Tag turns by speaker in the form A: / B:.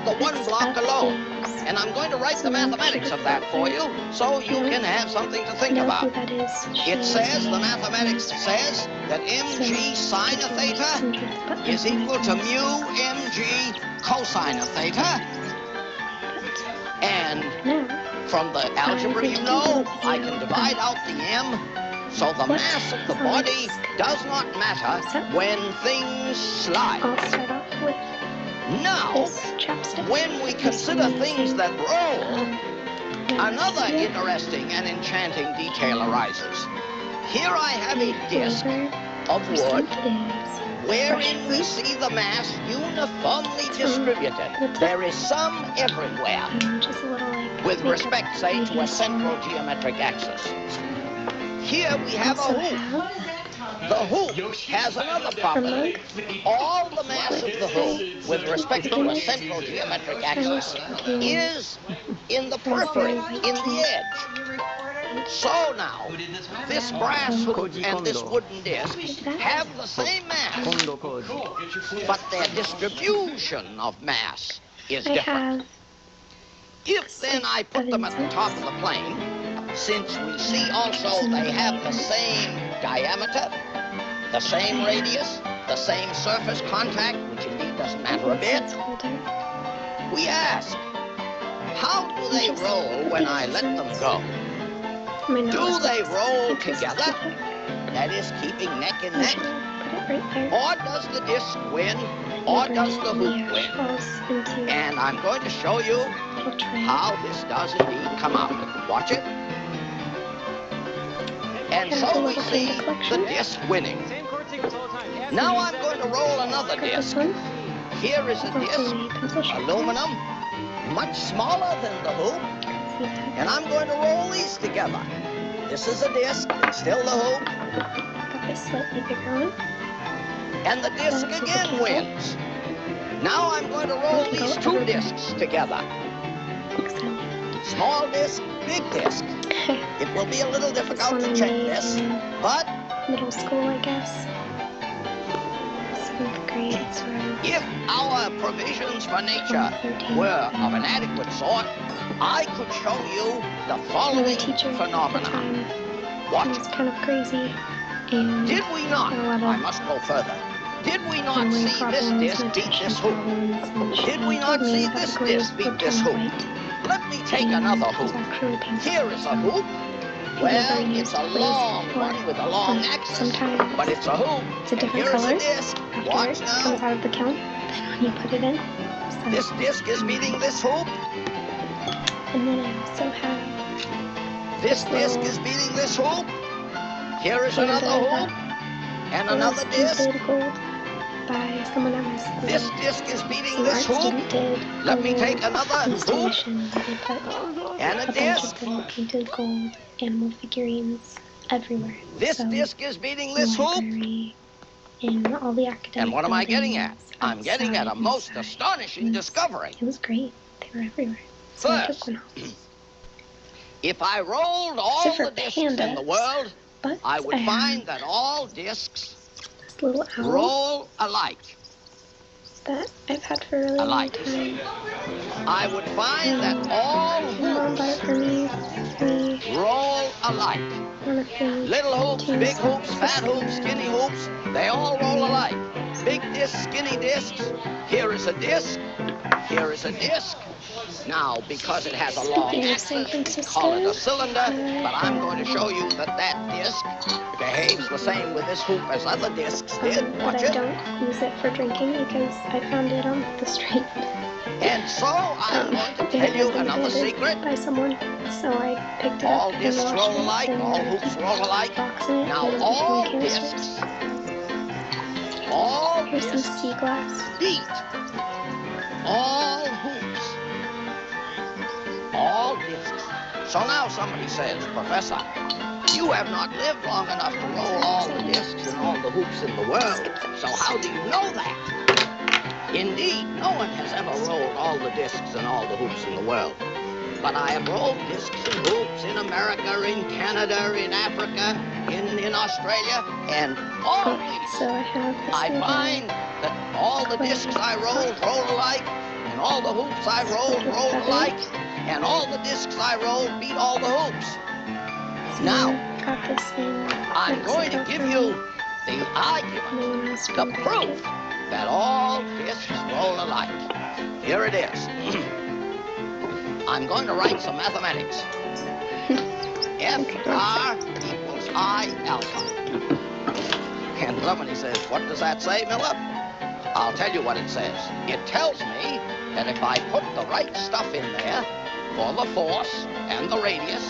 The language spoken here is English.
A: the one block alone. And I'm going to write the mathematics of that for you so you can have something to think about. It says, the mathematics says, that mg sine of theta is equal to mu mg cosine of theta. And from the algebra, you know, I can divide out the m, so the mass of the body does not matter when things slide. Now, when we consider things that roll, another interesting and enchanting detail arises. Here I have a disc of wood wherein we see the mass uniformly distributed. There is some everywhere, with respect, say, to a central geometric axis. Here we have a hoop. The hoop has another property. All the mass of the hoop, with respect to a central geometric axis, is in the periphery, in the edge. So now, this brass hoop and this wooden disc have the same mass, but their distribution of mass is different. If then I put them at the top of the plane, since we see also they have the same diameter, the same radius, the same surface contact, which indeed doesn't matter a bit, we ask, how do they roll when I let them go? Do they roll together? That is, keeping neck and neck? Or does the disc win? Or does the hoop win? And I'm going to show you how this does indeed come out. Watch it. And so we see the disc winning. Now I'm going to roll another disc. Here is a disc, aluminum, much smaller than the hoop. And I'm going to roll these together. This is a disc, and still the hoop.
B: Got this slightly bigger one.
A: And the disc again wins. Now I'm going to roll these two discs together. Small disc, big disc. It will be a little difficult to check this, but
B: middle school, I guess. 7th grade, sort of.
A: If our provisions for nature were of an adequate sort, I could show you the following phenomenon. Watch
B: It's
A: it.
B: kind of crazy. And
A: Did we not? I must go further. Did we not see this disc beat this hoop? Did we not see this disc beat this hoop? Let me take another hoop. Here is a hoop. Well, it's a long one with a long axis, but it's a hoop.
B: It's a different
A: Here's
B: color
A: a disc.
B: after
A: Watch
B: it comes
A: now.
B: out of the kiln. Then when you put it in, so,
A: This disc is beating this hoop.
B: and then I also have
A: This disc is beating this hoop. Here is another hoop. And another disc.
B: painted gold by someone at my school.
A: This disc is beating
B: Some
A: this
B: art
A: hoop.
B: student did
A: Let
B: a
A: me
B: little
A: take another hoop.
B: installation where they put
A: And a
B: a bunch
A: disc.
B: of little painted gold animal figurines everywhere.
A: This
B: So,
A: disc is beating
B: the
A: this hoop.
B: library, in all the academic
A: And what am I getting at?
B: buildings,
A: I'm getting at a
B: outside,
A: most
B: inside.
A: astonishing discovery.
B: It was great. They were everywhere. So I took
A: First,
B: one home.
A: if I rolled all
B: Except for
A: the discs in the
B: pandas.
A: world,
B: But
A: I would
B: have
A: find that all discs
B: this little owl
A: roll alike.
B: that I've had for a really long
A: Alike.
B: time.
A: I would find that all
B: My mom bought it
A: hoops
B: for me.
A: roll alike.
B: One of the
A: Little hoops,
B: two
A: big hoops,
B: sets.
A: fat hoops, skinny hoops, they all roll alike. Big discs, skinny discs. Here is a disc. Here is a disc. Now, because it has a long
B: Speaking of San
A: axis, we call it a cylinder, but I'm going to show you that that disc behaves the same with this hoop as other discs did.
B: But
A: Watch
B: I
A: it.
B: don't use it for drinking because I found it on the street.
A: And so I'm going to
B: It
A: tell
B: had
A: you
B: been
A: another
B: abandoned
A: secret.
B: by someone, so I picked it
A: All
B: up and
A: discs
B: washed
A: roll
B: it
A: alike,
B: and
A: all hoops roll alike.
B: box in it
A: Now
B: and
A: all
B: open canisters.
A: discs, all
B: Here's some
A: discs
B: sea glass.
A: beat all hoops, all discs. So now somebody says, Professor, you have not lived long enough to roll all the discs and all the hoops in the world. So how do you know that? Indeed, no one has ever rolled all the discs and all the hoops in the world. But I have rolled discs and hoops in America, in Canada, in Africa, in Australia, and always
B: So I have this
A: I
B: little
A: find that all the discs I roll alike, and and all the hoops I rolled alike, and all the discs I rolled beat all the hoops. Now, I'm going to give you the argument, the proof that all discs roll alike. Here it is. I'm going to write some mathematics. FR equals I alpha. And somebody says, what does that say, Miller? I'll tell you what it says. It tells me that if I put the right stuff in there for the force and the radius